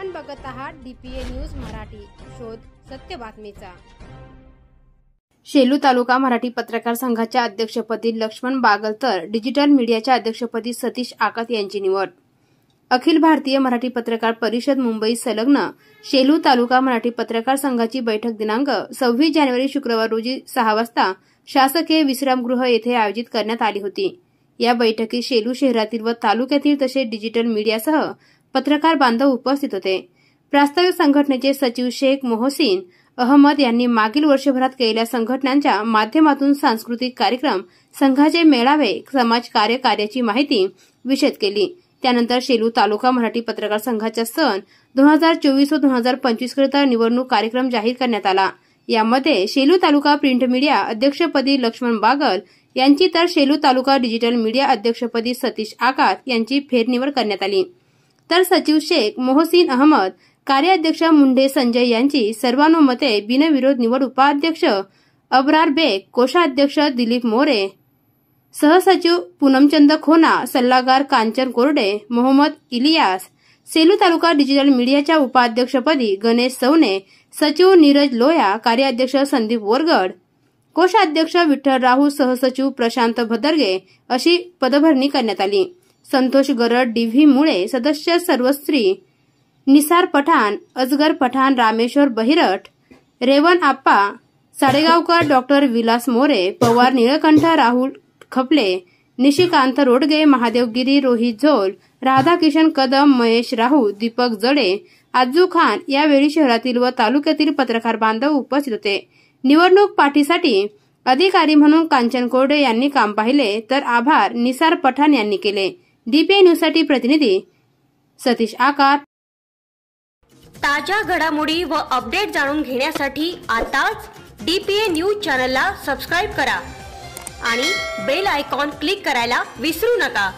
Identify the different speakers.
Speaker 1: आपण बघत आहात डीपीए न्यूज मराठी, शोध सत्य बातमीचा। शेलू तालुका मराठी पत्रकार संघाच्या अध्यक्षपदी लक्ष्मण बागल तर डिजिटल मीडियाच्या अध्यक्षपदी सतीश आकात यांची निवड। अखिल भारतीय मराठी पत्रकार परिषद मुंबई संलग्न शेलू तालुका मराठी पत्रकार संघाची बैठक दिनांक 26 जानेवारी शुक्रवार रोजी 6 वाजता शासकीय विश्रामगृह येथे आयोजित करण्यात आली होती। या बैठकीत शेलू शहरातील व तालुक्यातील तसेच डिजिटल मीडियासह पत्रकार बांधव उपस्थित होते। प्रास्ताविक संघटनेचे सचिव शेख मोहसिन अहमद यांनी मागील वर्षभरात केलेल्या संघटनांच्या माध्यमातून सांस्कृतिक कार्यक्रम, संघाचे मेळावे, समाज कार्याची माहिती विशद केली। त्यानंतर शेलू तालुका मराठी पत्रकार संघाच्या सन 2024 व 2025 करिता निवडणूक कार्यक्रम जाहीर करण्यात आला। यामध्ये शेलू तालुका प्रिंट मीडिया अध्यक्षपदी लक्ष्मण बागल यांची तर शेलू तालुका डिजिटल मीडिया अध्यक्षपदी सतीश आकात यांची फेरनिवड करण्यात आली। तर सचिव शेख मोहसिन अहमद, कार्याध्यक्ष मुंडे संजय यांची सर्वानुमते बिनविरोध निवड, उपाध्यक्ष अब्रार बेग, कोषाध्यक्ष दिलीप मोरे, सहसचिव पूनमचंद खोना, सल्लागार कांचन कोरडे, मोहम्मद इलियास, सेलू तालुका डिजिटल मीडियाच्या उपाध्यक्षपदी गणेश सवने, सचिव नीरज लोया, कार्याध्यक्ष संदीप वरगड, कोषाध्यक्ष विठ्ठल राहू, सहसचिव प्रशांत भदरगे अशी पदभरणी करण्यात आली। संतोष गरड, डीव्ही मुळे, सदस्य सर्वश्री निसार पठाण, अजगर पठाण, रामेश्वर बहिरट, रेवन आप्पा साडेगावकर, डॉक्टर विलास मोरे, पवार निळकंठ, राहुल खपले, निशिकांत रोडगे, महादेव गिरी, रोहित झोल, राधाकिशन कदम, महेश राहू, दीपक जडे, आजू खान यावेळी शहरातील व तालुक्यातील पत्रकार बांधव उपस्थित होते। निवडणूक पाठीसाठी अधिकारी म्हणून कांचन कोरडे यांनी काम पाहिले तर आभार निसार पठाण यांनी केले। डीपीए न्यूजसाठी प्रतिनिधी सतीश आकात।
Speaker 2: ताज्या घडामोडी व अपडेट जाणून घेण्यासाठी आताच डीपीए न्यूज चॅनलला सबस्क्राइब करा आणि बेल आयकॉन क्लिक करायला विसरू नका।